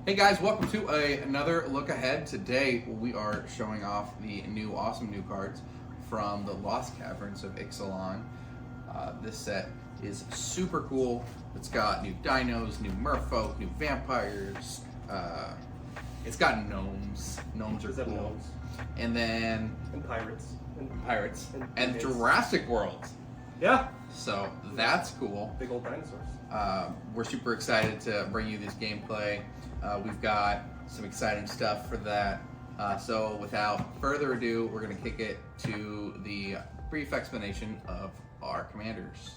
Hey guys, welcome to another look ahead. Today we are showing off the new awesome new cards from the Lost Caverns of Ixalan. This set is super cool. It's got new dinos, new merfolk, new vampires. It's got gnomes. Gnomes are cool. Gnomes. And then And pirates. And Jurassic World. Yeah. So that's cool. Big old dinosaurs. We're super excited to bring you this gameplay. We've got some exciting stuff for that. So without further ado, we're going to kick it to the brief explanation of our commanders.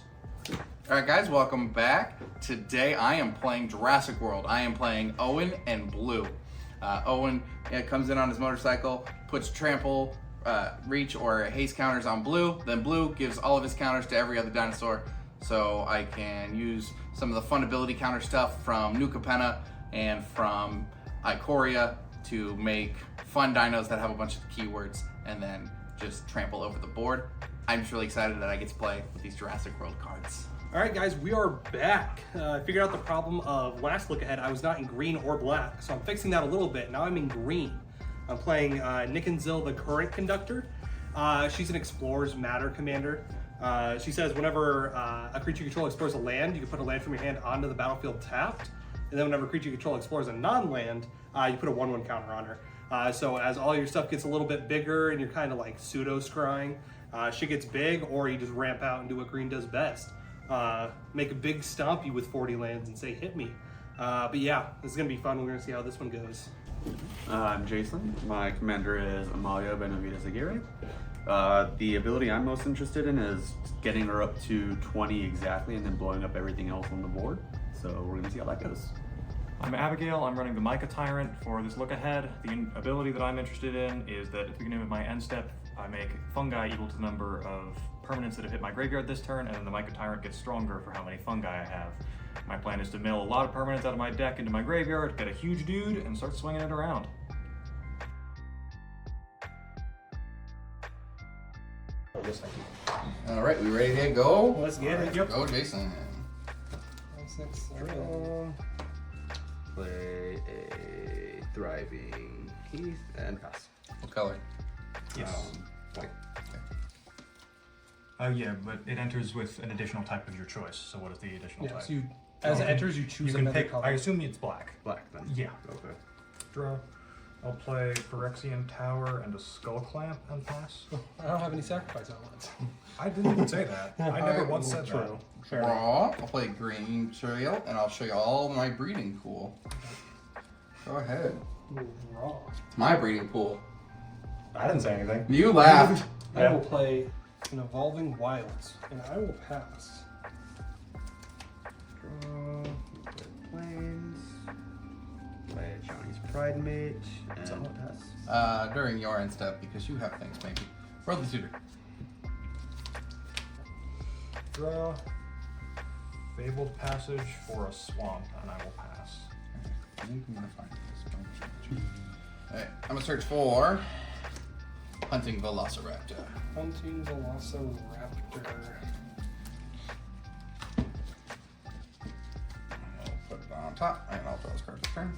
Alright guys, welcome back. Today I am playing Jurassic World. I am playing Owen and Blue. Owen comes in on his motorcycle, puts trample, reach, or haste counters on Blue. Then Blue gives all of his counters to every other dinosaur. So I can use some of the fun ability counter stuff from New Capenna and from Ikoria to make fun dinos that have a bunch of keywords and then just trample over the board. I'm just really excited that I get to play with these Jurassic World cards. All right, guys, we are back. I figured out the problem of last look ahead. I was not in green or black, so I'm fixing that a little bit. Now I'm in green. I'm playing Nicanzil, the current conductor. She's an Explorer's Matter commander. She says whenever a creature you control explores a land, you can put a land from your hand onto the battlefield tapped. And then whenever a creature you control explores a non-land, you put a 1/1 counter on her. So as all your stuff gets a little bit bigger and you're kind of like pseudo-scrying, she gets big, or you just ramp out and do what green does best. Make a big stompy with 40 lands and say, hit me. But yeah, this is gonna be fun. We're gonna see how this one goes. I'm Jason. My commander is Amalia Zaguirre. The ability I'm most interested in is getting her up to 20 exactly and then blowing up everything else on the board. So we're gonna see how that goes. I'm Abigail. I'm running the Mycotyrant for this look ahead. The ability that I'm interested in is that at the beginning of my end step, I make fungi equal to the number of permanents that have hit my graveyard this turn, and then the Mycotyrant gets stronger for how many fungi I have. My plan is to mill a lot of permanents out of my deck into my graveyard, get a huge dude, and start swinging it around. All right, we ready to go? Let's get it. Yep. Go, Jason. Play a Thriving Heath and pass. What color? Yes. White. Yeah, but it enters with an additional type of your choice. So what is the additional Yeah, type? so as it enters, you choose You can another pick, color. I assume it's black. Black then. Yeah. Okay. Draw. I'll play Phyrexian Tower and a Skull Clamp and pass. I don't have any sacrifice outlets. I didn't even say that. I never once said that. Draw. I'll play green trail, and I'll show you all my breeding pool. Go ahead. Raw. It's my breeding pool. I didn't say anything. You laughed. I will play an Evolving Wilds, and I will pass. Draw. Play Plains. Play Johnny's Pride Mage and pass. During your end step, because you have things, maybe. Roll the tutor. Draw. Fabled Passage for a Swamp, and I will pass. I think I'm gonna find this. Alright, I'm gonna search for Hunting Velociraptor. Hunting Velociraptor. I'll put it on top, and I'll draw this card this turn.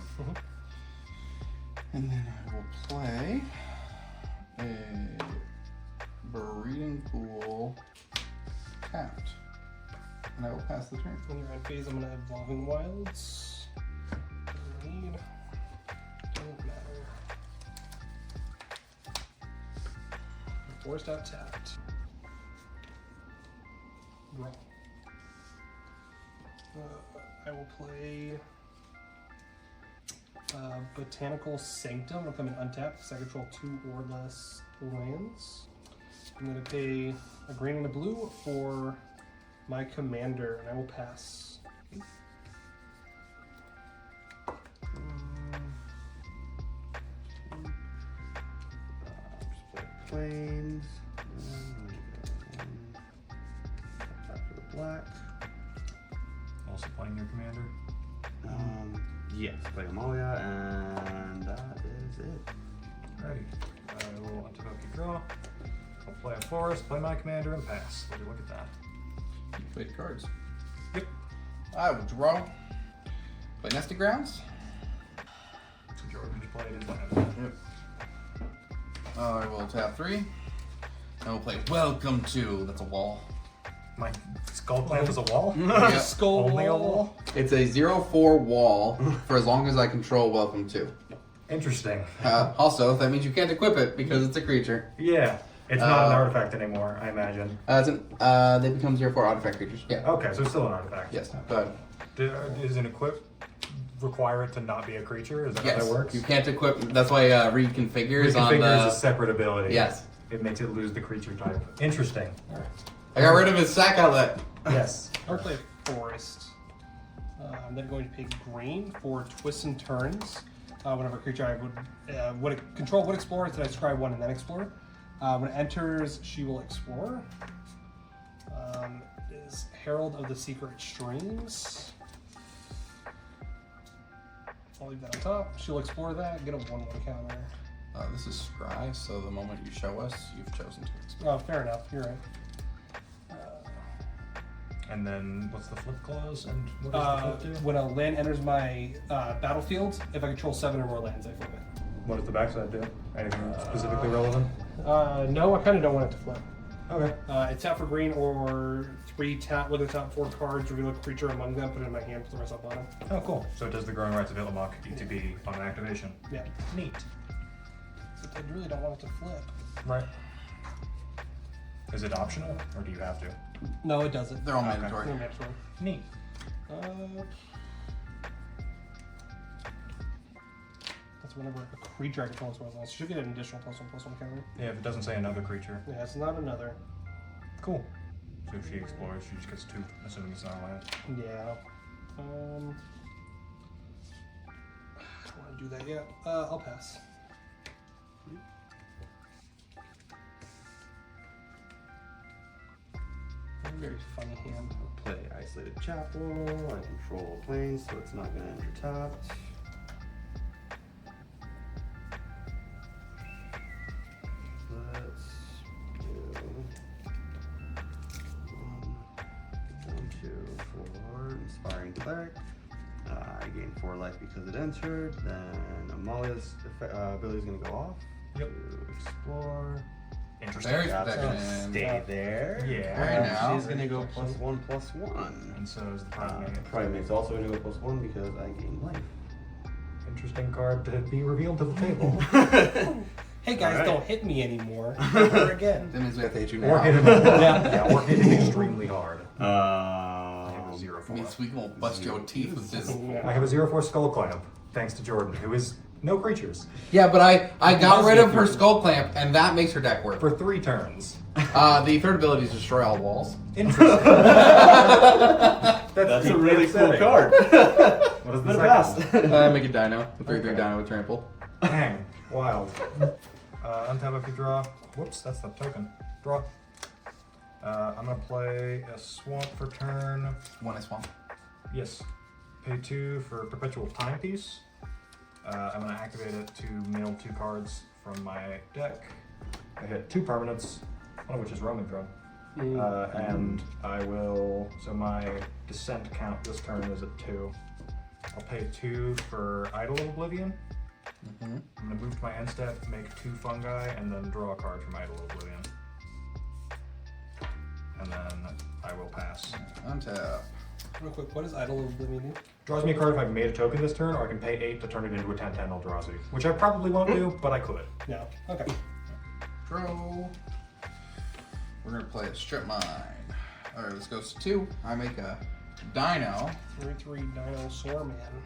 And then I will play a Breeding Pool tapped. And I will pass the turn. In your end phase, I'm going to Evolving Wilds. Don't need. Don't matter. Forced out tapped. Draw. I will play Botanical Sanctum. I'm going to come in untapped because I control 2 or less lands. I'm going to pay a green and a blue for my commander, and I will pass. Just play Plains. Tap for the black. Also playing your commander. Yes, play Amalia, and that is it. Alrighty. I will untap your draw. I'll play a forest, play my commander, and pass. Would you look at that? You played cards. Yep. I will draw. Play Nested Grounds. played his land. Yep. I will tap 3. And we'll play Welcome to. That's a wall. My skull clamp is a wall? Yep. Skull Only a wall? It's a 0/4 wall for as long as I control Welcome to. Interesting. Also, that means you can't equip it because it's a creature. Yeah. It's not an artifact anymore, I imagine. They become 0/4 artifact creatures. Yeah. Okay, so it's still an artifact. Yes. Go ahead. Does an equip require it to not be a creature? Is that how Yes. that works? You can't equip. That's why reconfigures on Reconfigure the. is a separate ability. Yes. It makes it lose the creature type. Interesting. I got rid of his sack outlet. Yes. I'll play Forest. I'm then going to pay green for Twists and Turns. Whenever a creature I would control would explore, so I scry 1 and then explore. When it enters, she will explore. Is Herald of the Secret Streams. I'll leave that on top. She'll explore that, get a 1/1 counter. This is scry, so the moment you show us, you've chosen to explore. Oh, fair enough. You're right. And then what's the flip clause? And what does the flip do? When a land enters my battlefield, if I control 7 or more lands, I flip it. What does the backside do? Anything specifically relevant? No, I kind of don't want it to flip. Okay. It's tap for green or 3 tap with the top 4 cards, reveal a creature among them, put it in my hand, put the rest up on them. Oh, cool. So it does the Growing Rights of Itlimoc ETB on activation. Yeah. Neat. Except I really don't want it to flip. Right. Is it optional, or do you have to? No, it doesn't. They're all Okay. mandatory. No mandatory. Neat. That's whenever a creature I control is one. So should get an additional +1/+1 counter. Yeah, if it doesn't say another creature. Yeah, it's not another. Cool. So if she explores, she just gets 2, assuming it's not a land. Yeah. I don't want to do that yet. I'll pass. Very funny hand. Play Isolated Chapel. I control planes, so it's not going to enter tapped. Let's do 1 down to 4. Inspiring Cleric. I gain 4 life because it entered. Then Amalia's ability is going to go off. Yep. To explore. Interesting. Very That's protection. gonna stay there. Yeah. Very now. She's gonna go +1/+1. And so is the Prime Primate's also gonna go +1 because I gain life. Interesting card to be revealed to the table. Hey guys, Alright. don't hit me anymore. Never again. That means we have to hit you Or now. hit him. Yeah, or hit him extremely hard. I have a 0/4. Means we won't bust your teeth with this. I have a 0/4 skull clamp, thanks to Jordan, who is no creatures Yeah, but I got Must rid be of her creatures. skull clamp, and that makes her deck work. for 3 turns. The third ability is destroy all walls. Interesting. That's a really cool upsetting. card. What is the second? Make a dino. A 3/3 Okay. dino with trample. Dang, wild. Untap if you draw. Whoops, that's the token. Draw. I'm gonna play a swamp for turn. 1 is swamp. Yes. Pay 2 for perpetual timepiece. I'm gonna activate it to mail 2 cards from my deck. I hit 2 permanents, one of which is roaming drone. And I will, so my descent count this turn is at 2. I'll pay 2 for Idol of Oblivion. I'm gonna move to my end step, make 2 fungi, and then draw a card from Idol of Oblivion. And then I will pass. Untap. Real quick, what does Idol of Oblivion do? Draws me a card if I've made a token this turn, or I can pay 8 to turn it into a 10/10 Eldrazi, which I probably won't do, but I could. No. Okay. Draw. We're gonna play a strip mine. Alright, this goes to 2. I make a dino. 3/3 Dinosaur Man.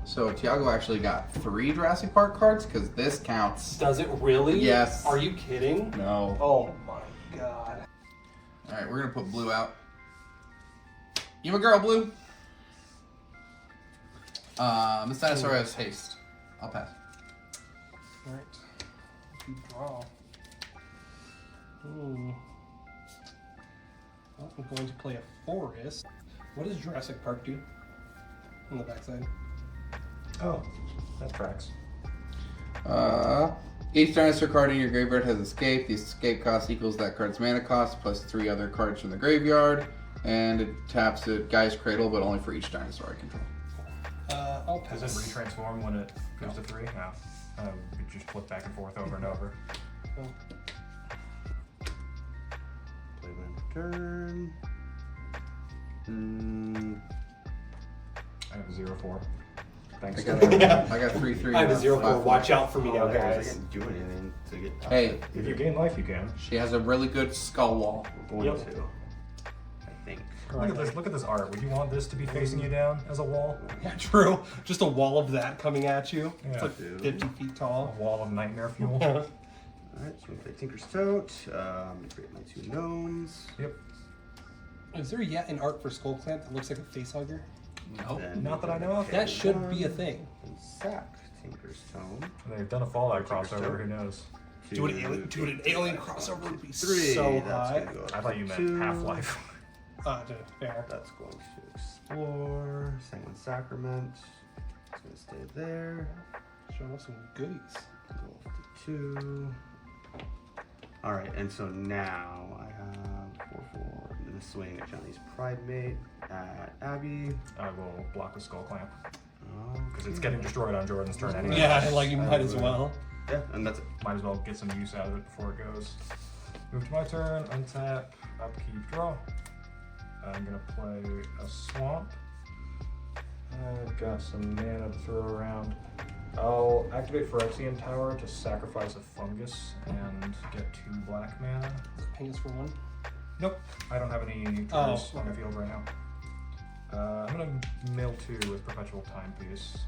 So Tiago actually got 3 Jurassic Park cards because this counts. Does it really? Yes. Are you kidding? No. Oh my god. Alright, we're gonna put Blue out. You a girl, Blue? This dinosaur has haste. I'll pass. Alright. You draw. Well, I'm going to play a forest. What does Jurassic Park do? On the backside. Oh, that tracks. Each dinosaur card in your graveyard has escape. The escape cost equals that card's mana cost plus 3 other cards from the graveyard. And it taps it Guy's Cradle, but only for each dinosaur I control. I'll pass. Does it retransform when it goes to 3? No. You just flip back and forth over and over. Oh. Play land turn. I have a 0-4. Thanks. I got 3-3. I have a 0-4. 5-4. Watch out for me now, I guys. can't do anything to get past Hey. it. If you gain life, you can. She has a really good skull wall. We're going to. I think. Look at this art. Would you want this to be facing you down as a wall? Yeah, true. Just a wall of that coming at you. It's Yeah. like 50 feet A tall. wall of nightmare fuel? Alright, so I'm gonna play Tinker's Tote. I'm gonna create my 2 gnomes. Yep. Is there yet an art for Skull Clamp that looks like a facehugger? Nope. Then Not that I know of. That should be a thing. And sack Tinker's Tome. They've done a Fallout Tinker's crossover, Tote. who knows? Dude, an alien crossover would be 3. so That's high. gonna go up I thought to you meant 2. Half-Life. Fair. That's going to explore. Sanguine Sacrament. It's gonna stay there. Showing off some goodies. Go up to 2. Alright, and so now I have 4/4. I'm gonna swing at Johnny's Pride Mate at Abby. I will block the Skull Clamp. Because Okay. it's getting destroyed on Jordan's turn anyway. Yeah, like you might as well. Yeah, and that's it. Might as well get some use out of it before it goes. Move to my turn, untap, upkeep, draw. I'm gonna play a swamp. I've got some mana to throw around. I'll activate Phyrexian Tower to sacrifice a fungus and get 2 black mana. Ping us for 1. Nope, I don't have any triggers on my field right now. I'm gonna mill 2 with Perpetual Timepiece.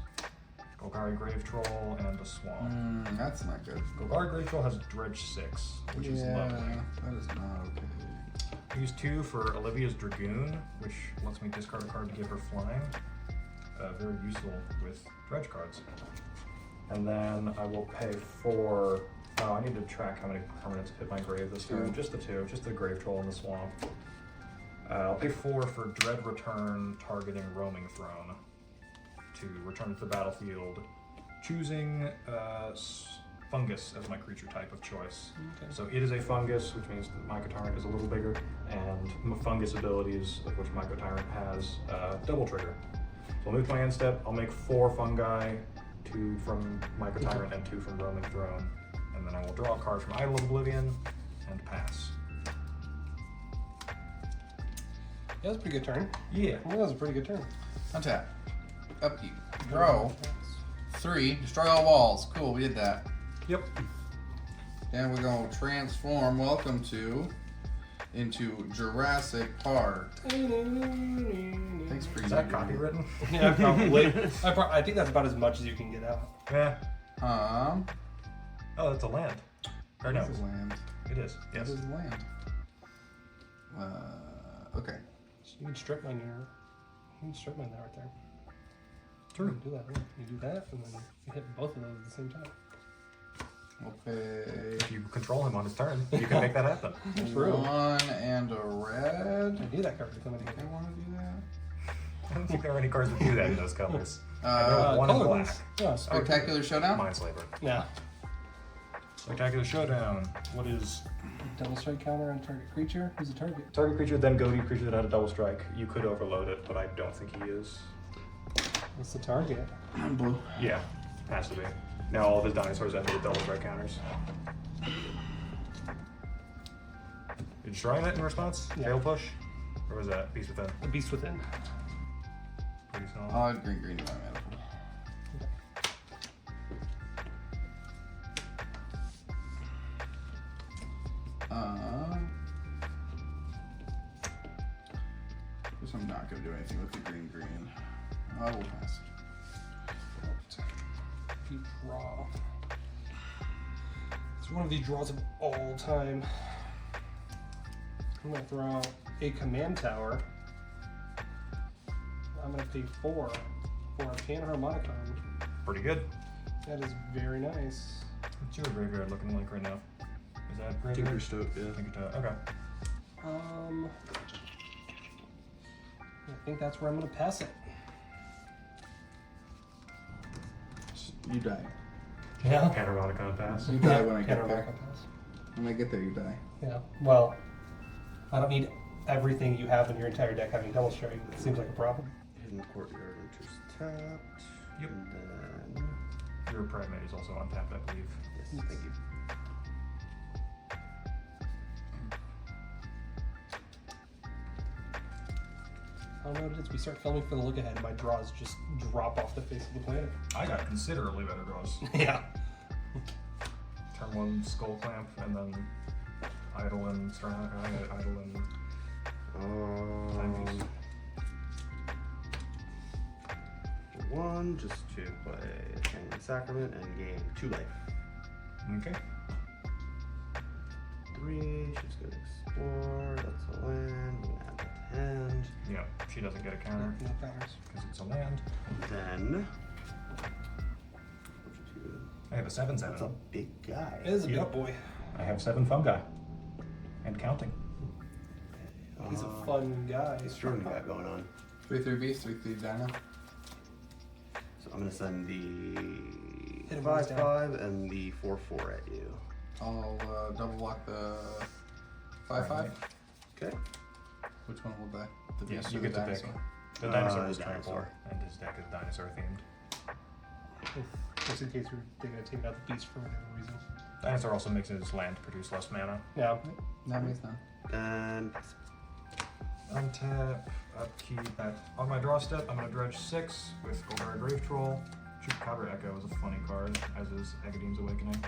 Golgari Grave Troll and a Swamp. That's not good. Golgari Grave Troll has Dredge 6, which is lovely. That is not okay. Use 2 for Olivia's Dragoon, which lets me discard a card to give her flying. Very useful with dredge cards. And then I will pay 4. Oh, I need to track how many permanents hit my grave this turn. Just the 2, just the Grave Troll and the Swamp. I'll pay 4 for Dread Return targeting Roaming Throne to return it to the battlefield, choosing fungus as my creature type of choice. Okay. So it is a fungus, which means the Mycotyrant is a little bigger, and fungus abilities, of which Mycotyrant has double trigger. So I'll move to my end step, I'll make 4 fungi, 2 from Mycotyrant and 2 from Roaming Throne, and then I will draw a card from Idol of Oblivion and pass. Yeah, that was a pretty good turn. Yeah. That was a pretty good turn. Untap. Upkeep. Draw. 3. Destroy all walls. Cool, we did that. Yep. And we're going to transform. Welcome into Jurassic Park. Thanks for Is that copywritten? Yeah, probably. I think that's about as much as you can get out. Yeah. Oh, that's a land. Or no, this is land. it is. Yes. This is land. Okay. So you can strip mine here. You can strip mine that right there. True. You can do that. Yeah. You do that, and then you hit both of those at the same time. Okay. If you control him on his turn, you can make that happen. True. 1 and a red. I knew that card would come in I here. want to do that. I don't think there are any cards that do that in those colors. I know one in color black. ones. Yeah. Spectacular Showdown. Mindslaver. Yeah. Spectacular Showdown. What is Double strike counter on target creature. Who's the target? target creature, then go to your creature that had a double strike? You could overload it, but I don't think he is. What's the target? Blue. Yeah, has to be. Now all of his dinosaurs enter with double strike counters. Did you try that in response? Yeah. Tail push? Or was that Beast Within? The Beast Within. Pretty solid. Green to my mana pool. Guess I'm not gonna do anything with the green. I will pass. You draw. It's one of the draws of all time. I'm gonna throw out a command tower. I'm gonna pay 4 for a Panharmonicon. Pretty good. That is very nice. What's your graveyard looking like right now? Is that graveyard? Tinker's Tote, yeah. Tinker's Tote, okay. I think that's where I'm gonna pass it. You die. Yeah. Panharmonicon pass. You die when I get Panharmonicon there. pass. When I get there, you die. Yeah. Well, I don't need everything you have in your entire deck having double strike. It seems like a problem. in the courtyard enters tapped. Yep. And then Your primate is also untapped, I believe. yes, thank you. I don't know what it is. We start filming for the look ahead, and my draws just drop off the face of the planet. I got considerably better draws. Yeah. Turn 1 Skull Clamp, and then Idolin, Idolin. Timepiece. One, just to play Canyon Sacrament and gain 2 life. Okay. 3, she's gonna explore. That's a land. We can add that to hand. Yeah, she doesn't get a counter No counters. because it's a land. Then. I have a 7/7. That's a big guy. It is a Yep. big boy. I have 7 fungi. And counting. He's a fun guy. Strong guy going on. 3/3 beast, 3/3 dino. So I'm gonna send Hit the him when he's 5/5 and the 4/4 at you. I'll double block the 5/5. Okay. Which one will the Yes, beast you or the get to pick. dinosaur? The dinosaur is dinosaur. trample, and his deck is dinosaur themed. Just in case they're going to take out the beast for whatever reason. Dinosaur also makes his land produce less mana. Yeah. That makes sense. And Untap, upkeep. On my draw step, I'm going to dredge 6 with Golgari Grave Troll. Chupacabra Echo is a funny card, as is Agadine's Awakening.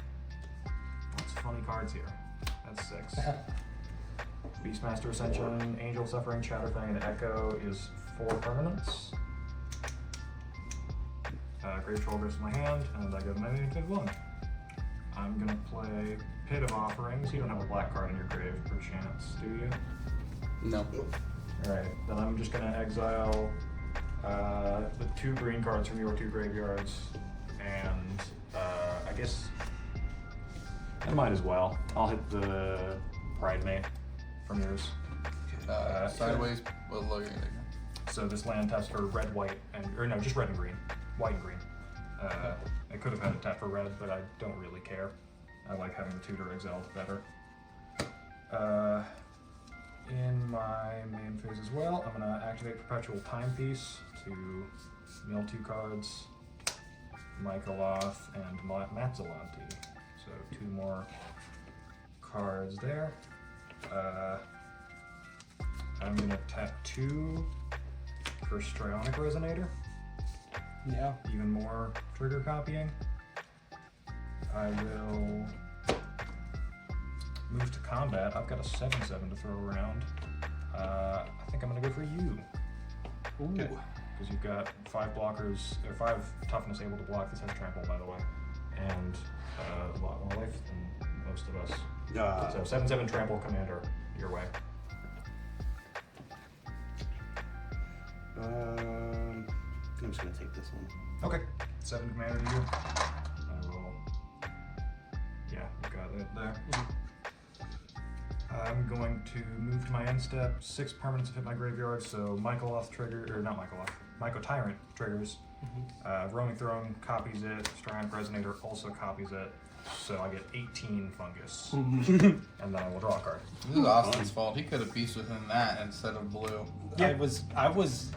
Lots of funny cards here. That's 6. Beastmaster Ascension, Angel Suffering, Shatterfang, and Echo is 4 permanents. Grave Troll goes to my hand, and I go to my main phase 1. I'm gonna play Pit of Offerings. You don't have a black card in your grave, perchance, do you? No. Alright, then I'm just gonna exile the 2 green cards from your 2 graveyards, and I guess I might as well. I'll hit the Pridemate from yours. Sideways, well, look at it. So this land taps for red, white, or no, just red and green. White and green. I could have had a tap for red, but I don't really care. I like having the tutor exiled better. In my main phase as well, I'm going to activate Perpetual Timepiece to mill 2 cards, Mycoloth and Matzalanti. So 2 more cards there. I'm going to tap 2 for Strionic Resonator. Yeah. Even more trigger copying. I will move to combat. I've got a 7/7 to throw around. I think I'm gonna go for you. Ooh. Because you've got 5 blockers, or 5 toughness able to block. This has trample, by the way, and a lot more life than most of us. So 7/7 trample commander your way. I'm just gonna take this one. Okay, 7 commander to you. I will. Yeah, you got it there. I'm going to move to my end step. 6 permanents have hit my graveyard, so Mycoloth trigger, or not Mycoloth, Mycotyrant triggers. Roaming Throne copies it. Strionic Resonator also copies it. So I get 18 fungus, and then I will draw a card. This is Austin's fault. He could have beast within that instead of blue. Yeah. I was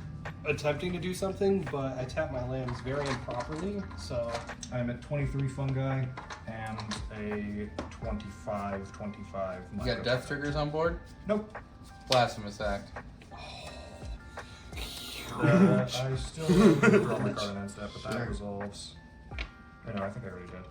attempting to do something, but I tapped my lands very improperly, so... I'm at 23 fungi and a 25. You got death triggers on board? Nope. Blasphemous act. I still have to draw my card in end step, but that resolves. No, I think I already did.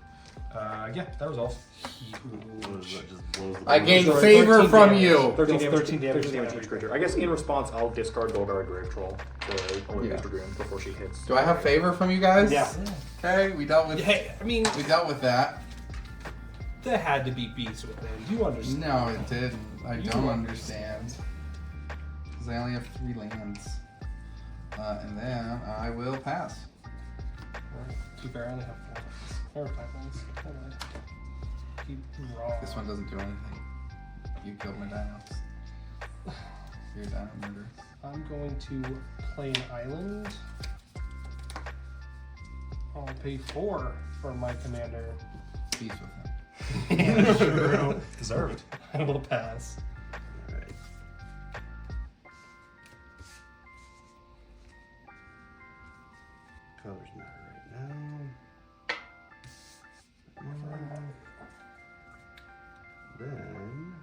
Yeah, that resolves. Just blows the I board. gained favor from you. 13 damage to each creature. I guess in response, I'll discard Golgari Grave Troll to only Mr. Dragoon before she hits. Do I have favor from you guys? Yeah. Okay, we dealt with. Hey, I mean, We dealt with that. there had to be beasts within. You understand? No, it didn't. I You don't understand. understand. Because I only have 3 lands. And then I will pass. Too fair, I only have 4 lands. Or 5 lands. Never mind. Keep raw. This one doesn't do anything. You killed my dinos. You're a dino murderer. I'm going to play an island. I'll pay 4 for my commander. Peace with him. Yeah, true. Deserved. I will pass. Alright. colors matter right now. Then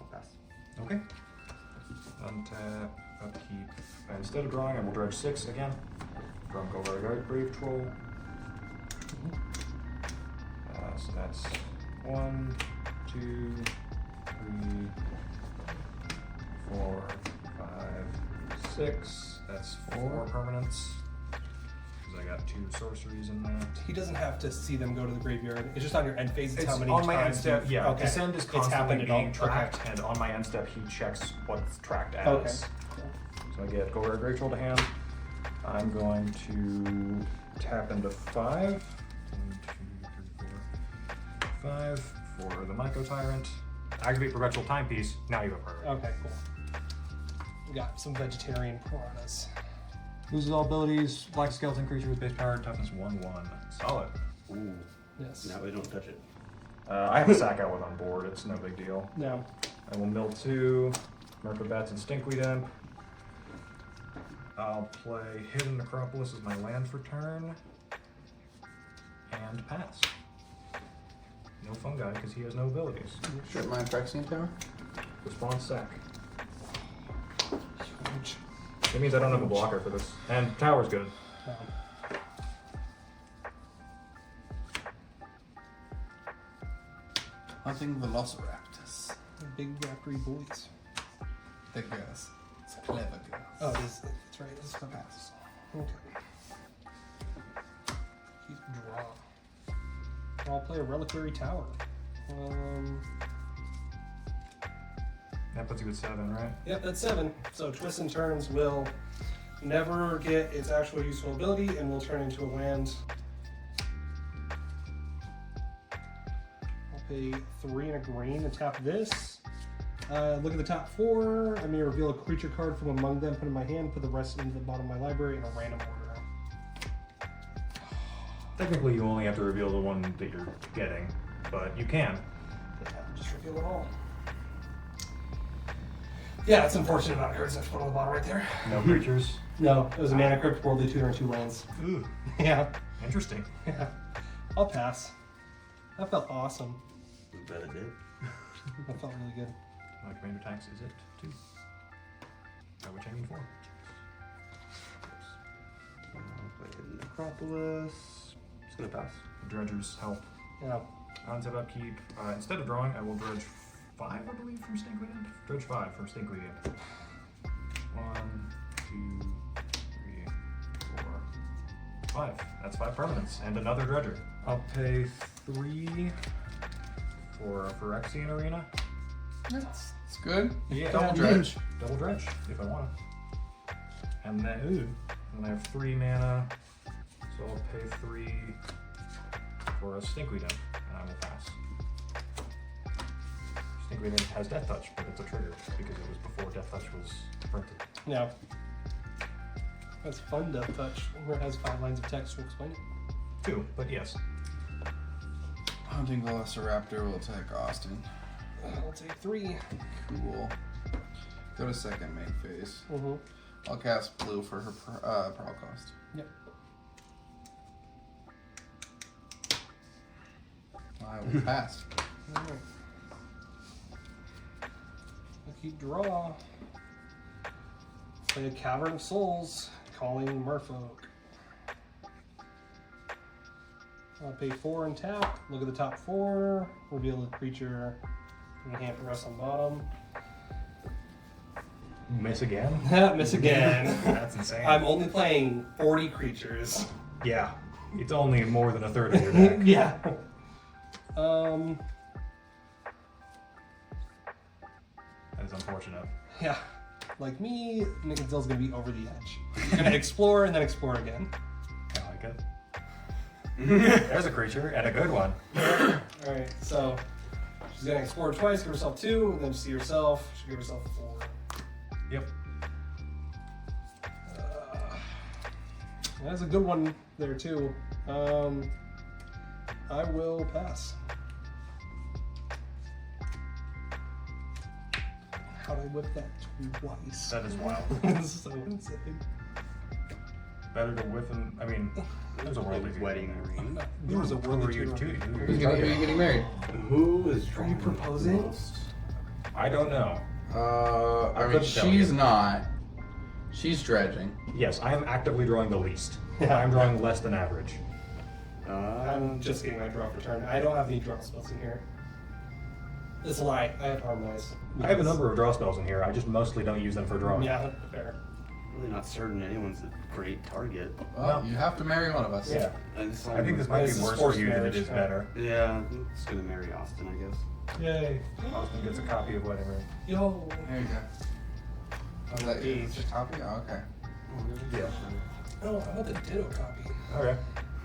I'll pass. Okay. Untap, upkeep. Instead of drawing, I will dredge 6 again. Drunk over a grave troll. So that's 1, 2, 3, 4, 5, 6. That's 4 permanents. Because I got 2 sorceries in that. He doesn't have to see them go to the graveyard. It's just on your end phase. It's how many on my end times step. you've- Yeah, okay. descend is It's constantly happened at all. being tracked, Okay. and on my end step, he checks what's tracked as. Okay. So I get Golden Grave Troll to hand. I'm going to tap into 5. 1, 2, 3, 4, 5 for the Mycotyrant. Activate Perpetual Timepiece. Now you have priority. Okay, cool. We got some vegetarian piranhas. Loses all abilities. Black skeleton creature with base power, toughness 1/1. Solid. Ooh. Yes. Now we don't touch it. I have a sack outlet on board. It's no big deal. No. I will mill 2. Merfolk and Stinkweed Imp. I'll play Hidden Necropolis as my land for turn. And pass. No Fungi because he has no abilities. Strip mine Phyrexian Tower. Response sack. Huge. That means I don't have a blocker for this. And Tower's good. Hunting Velociraptors. Big raptory boys. The girls. It's a clever girl. Oh, it is. It's right. It's for pass. Okay. Keep draw. I'll play a reliquary tower. That puts you at 7, right? Yep, that's 7. So Twists and Turns will never get its actual useful ability and will turn into a land. I'll pay 3 and a green and tap this. Look at the top 4. I may reveal a creature card from among them, put it in my hand, put the rest into the bottom of my library in a random order. Technically, you only have to reveal the one that you're getting, but you can. Yeah, just reveal it all. Yeah, it's unfortunate about cards. I have to put on the bottom right there. No creatures. No, it was a mana crypt, worldly tutor, and 2 lands. Ooh, Yeah, interesting. yeah. I'll pass. That felt awesome. I bet it did. That felt really good. My commander tax is it 2. By which I mean 4. I'll play Hidden Necropolis. Just gonna pass. Dredgers help. Yeah. Untap upkeep. Instead of drawing, I will dredge 5, I believe, from Stinkweed Imp. Dredge 5 from Stinkweed Imp. 1, 2, 3, 4, 5. That's 5 permanents and another dredger. I'll pay 3 for a Phyrexian Arena. It's good. Yeah, Double dredge. Double dredge if I want to. And then, and I have 3 mana, so I'll pay 3 for a Stinkweed Imp, and I will pass. Stinkweed Imp has Death Touch, but it's a trigger because it was before Death Touch was printed. Yeah. That's fun, Death Touch. It has 5 lines of text to explain it. 2, but yes. Hunting Velociraptor will attack Austynn. I'll take 3. Cool. Go to second main phase. Mm-hmm. I'll cast blue for her prowl cost. Yep. I will pass. Alright. I'll keep draw. Play a Cavern of Souls, calling Merfolk. I'll pay 4 and tap. Look at the top 4. Reveal the creature in your hand for rest on bottom. Miss again? Miss again. That's insane. I'm only playing 40 creatures. Yeah, it's only more than a third of your deck. Yeah. That is unfortunate. Yeah. Like me, Nicanzil's gonna be over the edge. He's gonna explore and then explore again. I like it. There's a creature, and a good one. Alright, so she's gonna explore twice, give herself 2, and then see herself. She'll give herself 4. Yep. That's a good one there too. I will pass. How'd I whip that twice? That is wild. This is so insane. better to whiff and, I mean, there's a world of Wedding ring. There was a Who world are you two? Who are you getting married? Who is Are you proposing? I don't know. I mean, couldn't tell she's you. not. She's dredging. Yes, I am actively drawing the least. I'm drawing less than average. I'm just getting my draw for turn. I don't have any draw spells in here. That's a lie. I have harmonize. I have a number of draw spells in here. I just mostly don't use them for drawing. Yeah, fair. Really not certain anyone's a great target. Well, you have to marry one of us. Yeah. And so I think this might be This is worse for forced you than it marriage, is yeah. better. Yeah, it's gonna marry Austynn, I guess. Yay. Austin gets a copy of Wedding Ring. Yo. There you go. Oh, that is your copy? Oh, okay. Yeah. Oh, I want the Ditto copy. Okay.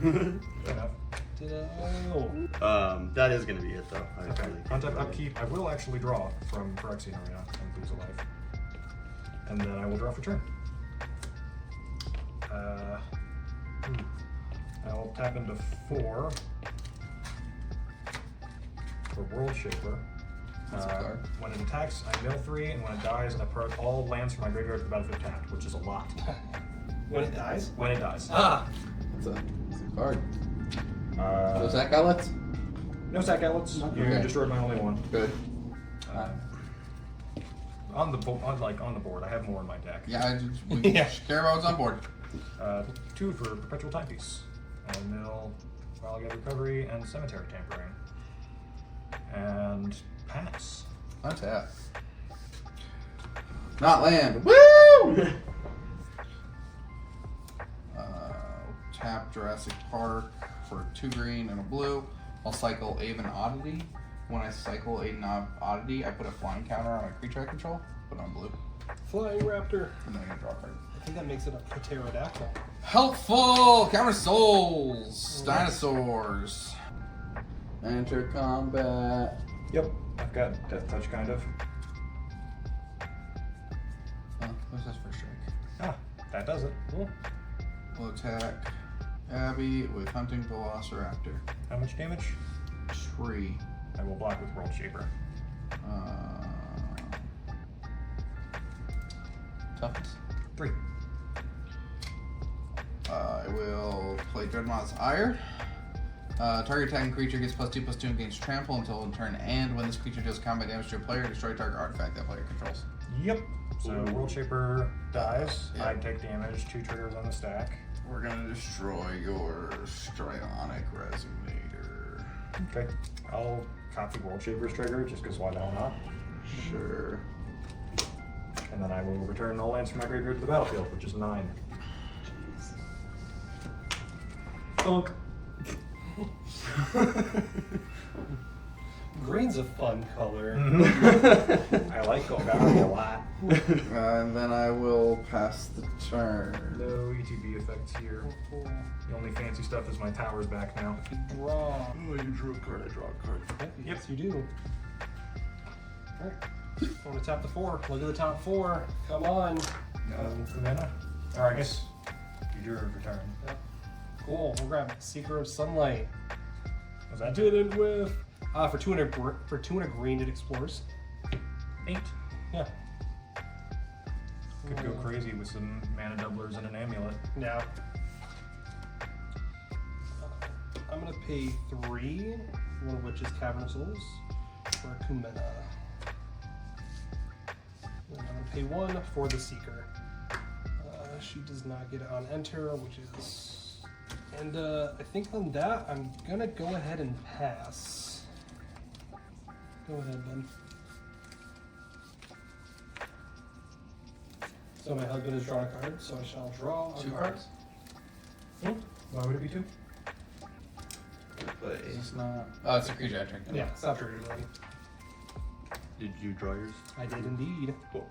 Fair enough. Ditto. That is gonna be it though. I Okay. really can't Contact really- upkeep. I will actually draw from Phyrexian Arena and lose a life. And then I will draw for turn. I will tap into 4 for World Shaper. That's a card. When it attacks, I mill 3, and when it dies, I put all lands from my graveyard to the battlefield tapped, which is a lot. When it dies? When it dies. Ah! It's a card. Uh, Those Zach outlets? no sack outlets. You Okay. destroyed my only one. Good. On the board, I have more in my deck. Yeah, we Yeah. care about what's on board. 2 for Perpetual Timepiece. And mill Amalia Recovery and Cemetery Tampering. And pass. Untap. Not land. Woo! Tap Jurassic Park for 2 green and a blue. I'll cycle Aven Oddity. When I cycle Aven Oddity, I put a flying counter on a creature I control. Put it on blue. Flying Raptor. And then I draw a card. I think that makes it a pterodactyl. Helpful! Counter souls! Dinosaurs! Enter combat. Yep, I've got Death Touch, kind of. Oh, what's this for strike? Ah, that does it. Cool. We'll attack Abby with Hunting Velociraptor. How much damage? 3. I will block with World Shaper. Toughness. 3. I will play Dreadmoth's Ire. Target attacking creature gets +2/+2 and gains trample until in turn end. When this creature deals combat damage to a player, destroy target artifact that player controls. Yep. So Ooh. World Shaper dies. Yeah. I take damage. 2 triggers on the stack. We're gonna destroy your Strionic Resonator. Okay. I'll copy World Shaper's trigger just because why the hell not? Sure. And then I will return all lands from my graveyard to the battlefield, which is 9. Thunk. Green's a fun color. I like Golgari a lot. And then I will pass the turn. No ETB effects here. The only fancy stuff is my tower's back now. Draw. Oh, you drew a card, I draw a card. Yep, yes you do. Alright. I want to tap the 4. Look at the top 4. Come on. Mana? Or I guess you drew a return. Yep. Cool. We'll grab Seeker of Sunlight. Was that Didn't whiff. For 200 green, it explores. 8? Yeah. Could go crazy with some mana doublers and an amulet. Yeah. I'm gonna pay 3, one of which is Caverns of Souls, for a Kumena. And I'm gonna pay 1 for the Seeker. She does not get it on enter, which is... And I think on that, I'm gonna go ahead and pass. Go ahead, Ben. So my husband has drawn a card, so I shall draw a 2 card. cards? Why would it be 2? Is this not? Oh, it's a creature I drink. Yeah, stop triggering already. Did you draw yours? I did indeed. Cool.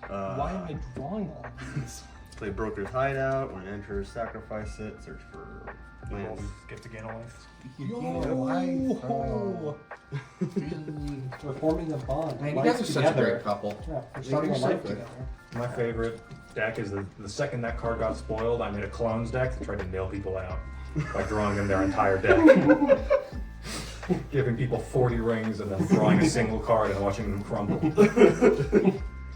Why am I drawing all of these? Play Broker's Hideout. When it enters, sacrifice it. Search for lands. Get to gain a life. Yo! We're forming a bond. Man, you Life guys are such a together. great couple. Yeah, we're starting a You're so life good. together. My favorite deck is the second that card got spoiled, I made a clones deck that tried to nail people out by drawing them their entire deck. Giving people 40 rings and then drawing a single card and watching them crumble.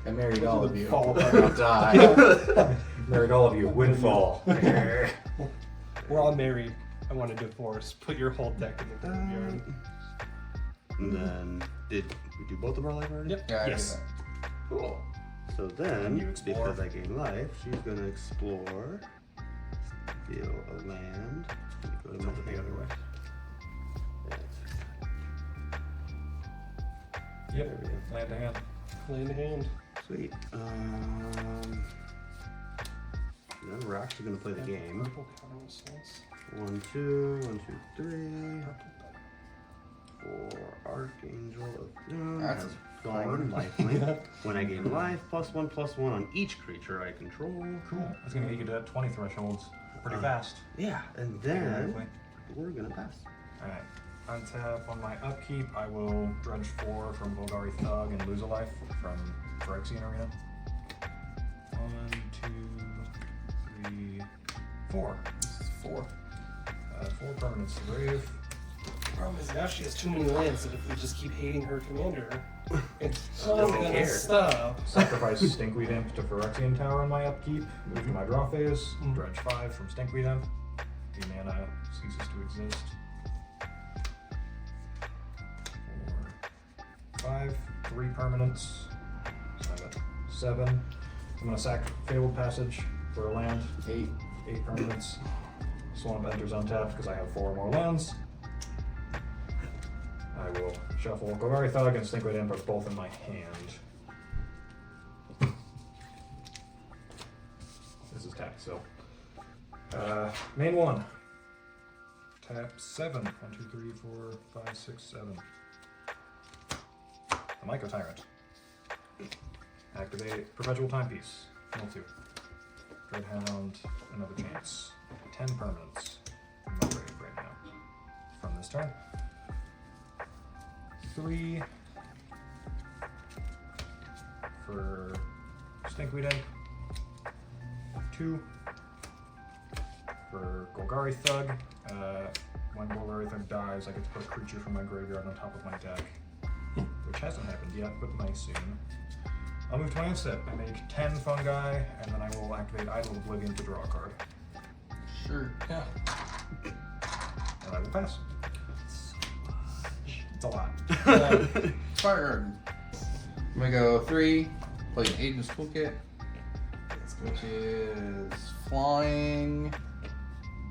I married all of you. Fall apart. I'll die. Married all of you. Windfall. We're all married. I want a divorce. Put your whole deck in the graveyard. And then, did we do both of our life already? Yep. Yeah, I Yes. did that. Cool. So then, You explore. because I gain life, she's gonna explore, steal a land, go to Tilt it the other way. There we go. Land to hand. Land in hand. Sweet. Then we're actually gonna play the game. Purple counterspells. 1, 2, 1, 2, 3. For Archangel of Doom. That's Has flying and lifelink. When I gain life, +1/+1 on each creature I control. Cool. That's gonna get you to 20 thresholds pretty fast. Yeah, and then we're gonna pass. Alright. Untap on my upkeep. I will dredge 4 from Golgari Thug and lose a life from Phyrexian Arena. 1, 2, 3, 4. This is 4. 4 permanents to grave. Problem is now she has too many lands that if we just keep hating her commander, it's Doesn't gonna care. stop. Sacrifice Stinkweed Imp to Phyrexian Tower on my upkeep. Move to my draw phase. Dredge 5 from Stinkweed Imp. The mana ceases to exist. 4, 5, 3 permanents. So I got 7. I'm gonna sack Fabled Passage for a land. 8 permanents. Swamp enters untapped because I have 4 more lands. I will shuffle Golgari Thug and Stinkweed Imp are both in my hand. This is tap, so. Main 1. Tap 7. 1, 2, 3, 4, 5, 6, 7. The Mycotyrant. Activate Perpetual Timepiece. Mill 2. Dreadhound, another chance. 10 permanents. I'm not ready right now. From this turn. 3 for Stinkweed Imp. 2 for Golgari Thug. When Golgari Thug dies, I get to put a creature from my graveyard on top of my deck, which hasn't happened yet, but might soon. I'll move to my end step. I make 10 fungi, and then I will activate Idol Oblivion to draw a card. Sure. Yeah. And I will pass. It's a lot. Fire Garden. I'm gonna go 3. Play an Agent's Toolkit, which is Flying,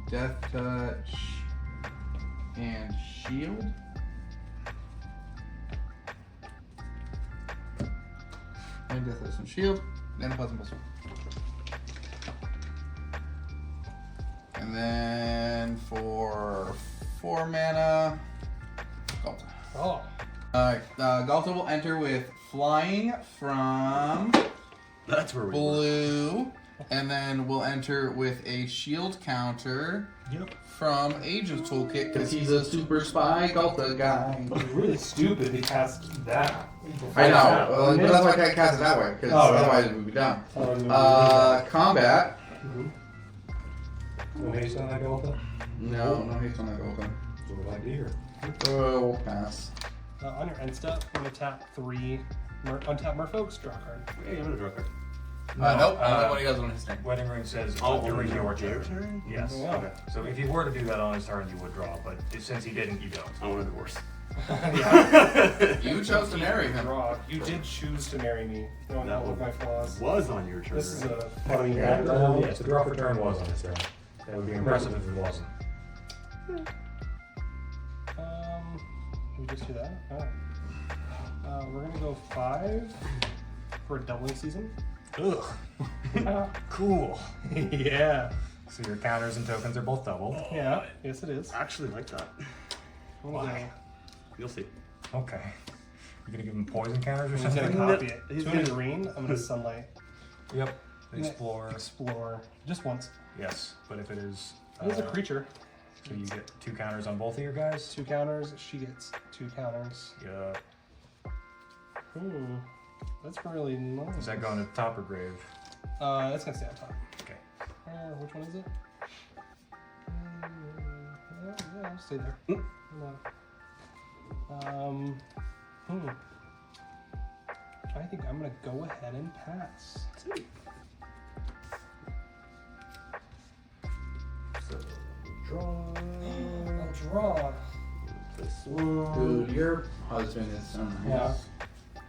Death Touch, and Shield. And Death Touch and Shield, and a Pleasant Pulse. And then for 4 mana, Galta. Oh. Galta will enter with Flying from That's where we were. Blue, and then we'll enter with a Shield counter from Agent's Toolkit because he's a super spy Galta guy. It's really stupid to cast that. I know, but that's why I cast it that way, because otherwise it would be done. Combat. No haste on that Golta? No haste on that Galta. So we'd like to hear. Oh, we'll pass. On your end step, I'm gonna tap 3, untap Merfolk's, draw a card. Hey, I'm gonna draw a card. Nope, only when he does it on his turn. Wedding Ring says Oh, during on your your turn. turn? Yes. Yeah. Okay. So if you were to do that on his turn, you would draw, but since he didn't, you don't. I want a divorce. You chose to marry him. Draw. You did choose to marry me. Knowing all of my flaws. Was on your turn. This is a funny Yes, the draw for turn was on his turn. That would be impressive if it wasn't. We just do that? Alright. We're gonna go 5 for a doubling season. Ugh. Cool. Yeah. So your counters and tokens are both doubled. Yeah. Yes, it is. I actually like that. Why? You'll see. Okay. You gonna give him poison counters or I'm something? gonna copy it. He's 2 and a gonna- green. I'm gonna sunlight. Yep. Explore. Explore. Just once. Yes, but if it is. It is a creature. So you get 2 counters on both of your guys? 2 counters. She gets 2 counters. Yeah. That's really nice. Is that going to top or grave? That's gonna stay on top. Okay. Which one is it? Yeah, I'll stay there. No. I think I'm gonna go ahead and pass. draw. I'll draw. This one. Dude, your husband is so nice. Yeah.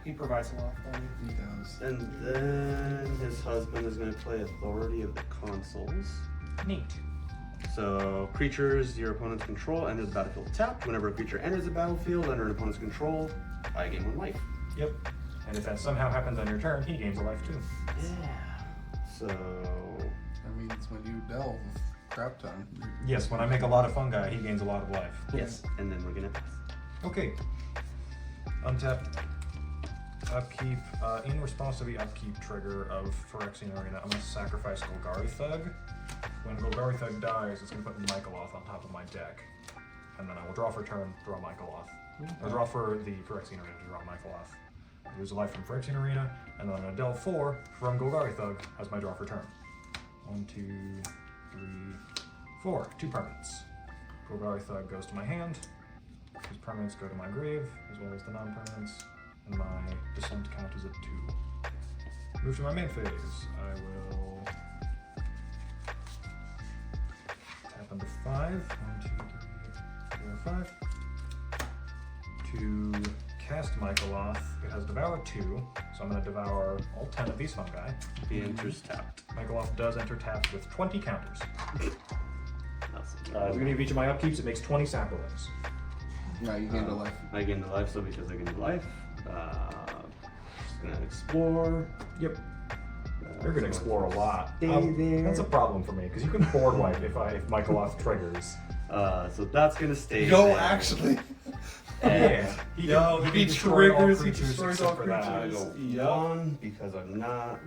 He provides a lot for me. He does. And then his husband is going to play Authority of the Consuls. Neat. So, creatures your opponent's control enter the battlefield tapped. Whenever a creature enters the battlefield under an opponent's control, I gain 1 life. Yep. And if that somehow happens on your turn, he gains a life too. Yeah. So, That means when you delve crap ton. Yes, when I make a lot of fungi, he gains a lot of life. yes. And then we're going to pass. Okay. Untapped. Upkeep. In response to the upkeep trigger of Phyrexian Arena, I'm going to sacrifice Golgari Thug. When Golgari Thug dies, it's going to put Mycoloth on top of my deck. And then I will draw for turn, draw Mycoloth. Or draw for the Phyrexian Arena to draw Mycoloth. I lose a life from Phyrexian Arena, and then I'm going to delve 4 from Golgari Thug as my draw for turn. 1, 2, 3, 4. 2 permanents. Golgari Thug goes to my hand. His permanents go to my grave, as well as the non-permanents. And my descent count is at 2. Move to my main phase. I will tap into 5. 1, 2, 3, 4, 5. To cast Mycoloth, it has Devour 2, so I'm going to devour all 10 of these fungi. He enters tapped. Mycoloth does enter tapped with 20 counters. Awesome. At the beginning of each of my upkeeps, it makes 20 sacrifices. No, you gained a life. I gained a life, so because I gained a life, just gonna explore. Yep. You're going to explore a lot. Stay there. That's a problem for me, because you can board wipe if Mycoloth triggers. So that's gonna stay Go there. actually. Yeah. He can destroy all triggers, he creatures destroys except all for that. I creatures. go 1 because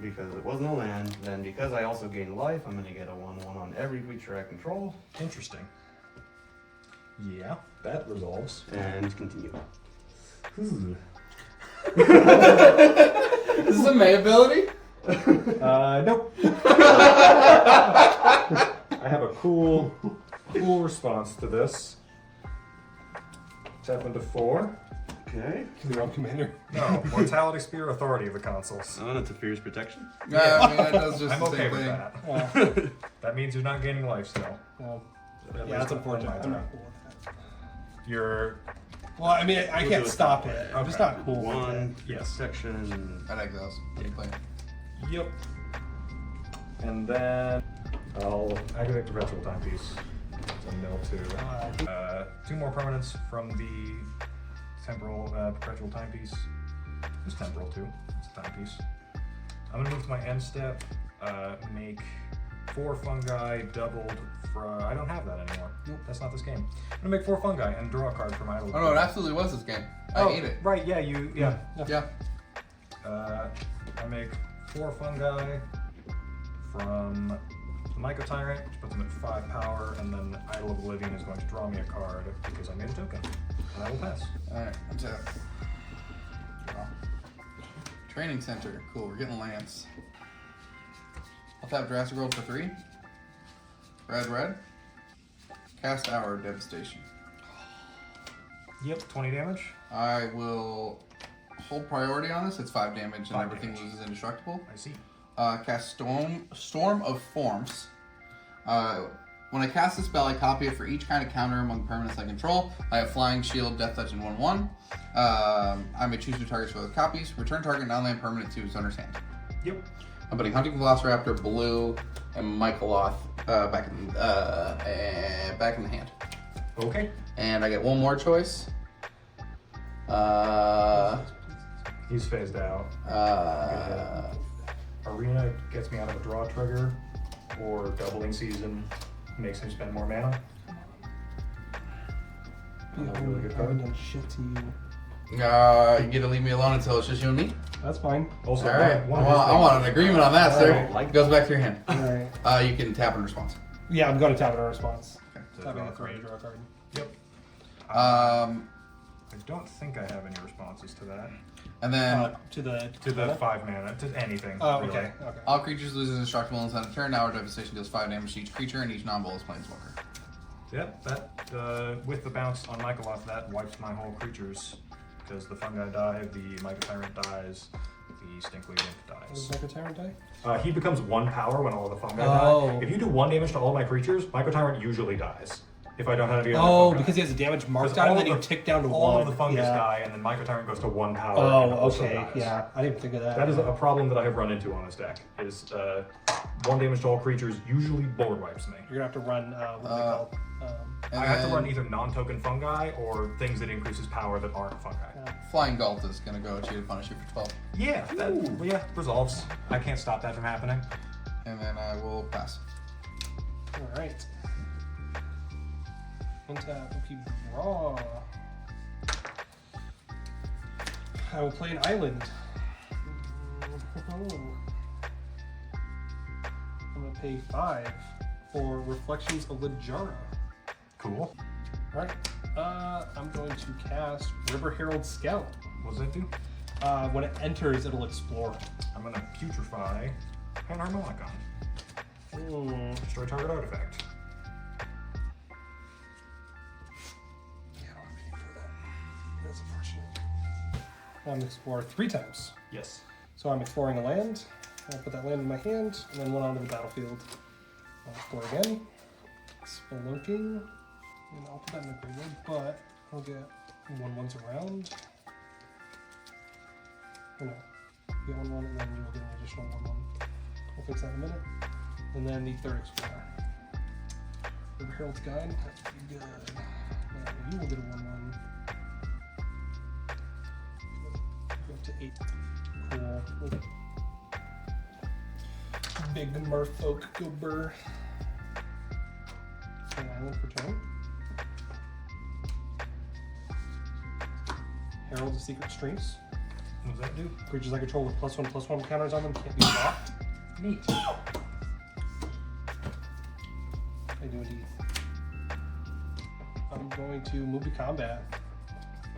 because it wasn't a land. Then because I also gained life, I'm gonna get a 1/1 on every creature I control. Interesting. Yeah, that resolves. And continue. This is a May ability? Nope. I have a cool response to this. Tap into 4. Okay. You're on commander. No, Mortality Spear, Authority of the Consuls. Oh, that's a fierce protection. Yeah, I mean, that does just I'm the okay same with thing. that. That means you're not gaining life still. Well, At yeah, least that's on unfortunate. my I'm turn. not cool with that. You're Well, I mean, I We'll can't do it stop that it. way. I'm just Okay. not cool with 1 Yes. protection. At Exiles. What are you playing? Yep. And then I'll activate Perpetual Timepiece. So mill 2. 2 more permanents from the temporal Perpetual Timepiece. It's temporal too. It's a timepiece. I'm gonna move to my end step. Make 4 fungi doubled from. I don't have that anymore. Nope, that's not this game. I'm gonna make 4 fungi and draw a card from my. Oh no, it absolutely was this game. I ate it. Right? Yeah, you. Yeah. Yeah. I make 4 fungi from the Mycotyrant, which puts them at 5 power, and then Idol of Oblivion is going to draw me a card because I made a token. And I will pass. Alright, I'm set. Draw. Training Center. Cool, we're getting Lance. I'll tap Jurassic World for 3. Red. Cast Hour of Devastation. Yep, 20 damage. I will hold priority on this. It's 5 damage and 5 everything damage. loses indestructible. I see. Cast Storm of Forms. When I cast the spell, I copy it for each kind of counter among permanents I control. I have Flying Shield, Death Touch, and 1/1. I may choose 2 targets for those copies. Return target non-land permanent to its owner's hand. Yep. I'm putting Hunting Velociraptor, Blue, and Mycoloth back in the hand. Okay. And I get 1 more choice. He's phased out. Arena gets me out of a draw trigger, or Doubling Season makes him spend more mana. Another really good I haven't card. done shit to you. You get to leave me alone until it's just you and me. That's fine. Also, All right. one Well, I want an agreement on that, sir. Alright. Goes back to your hand. Alright. You can tap in response. Yeah, I'm going to tap it on response. to Tapping draw a it for card. to draw a card. Yep. I don't think I have any responses to that. And then To the To the 5 mana, to anything. Oh, really. okay. Okay. all creatures lose indestructible inside a turn. Hour Devastation deals 5 damage to each creature, and each non-bull is Planeswalker. Yep, that with the bounce on Mycoloth, that wipes my whole creatures. Because the fungi die, the Mycotyrant dies, the Stinkly Imp Does dies. Mycotyrant die? He becomes 1 power when all of the fungi Oh. die. If you do 1 damage to all my creatures, Mycotyrant usually dies. if I don't have any other Oh, fungi. because he has a damage marked Because on him, all then of you tick down to all 1. of the fungus yeah. die, and then Mycotyrant goes to 1 power. Oh, and also okay. dies. Yeah, I didn't think of that. That is a problem that I have run into on this deck. Is 1 damage to all creatures usually board wipes me. You're gonna have to run, what are they called? And I have to then run either non-token fungi or things that increases power that aren't fungi. Flying Galt is gonna go at you to punish you for 12. Yeah, that resolves. I can't stop that from happening. And then I will pass. Alright. Untap, upkeep, draw. I will play an island. I'm gonna pay 5 for Reflections of Lajara. Cool. Alright. I'm going to cast River Herald Scout. What does that do? When it enters, it'll explore. I'm gonna putrefy an Harmonicon. Destroy target artifact. Yeah, I don't have anything for that. That's unfortunate. I'm going to explore 3 times. Yes. So I'm exploring a land. I'll put that land in my hand, and then 1 onto the battlefield. I'll explore again. Spelunking. And I'll put that in the graveyard, but I'll get 1/1s around. Or no. Get 1/1, and then you'll get an additional 1/1. I'll fix that in a minute. And then the 3rd explorer. River Herald's Guide. That's pretty good. Now you will get a 1/1. Go up to 8. Cool. Big merfolk go burr. An island for turn. Herald of Secret Streams. What does that do? Creatures I control with +1/+1 counters on them can't be blocked. Neat. I do indeed. I'm going to move to combat.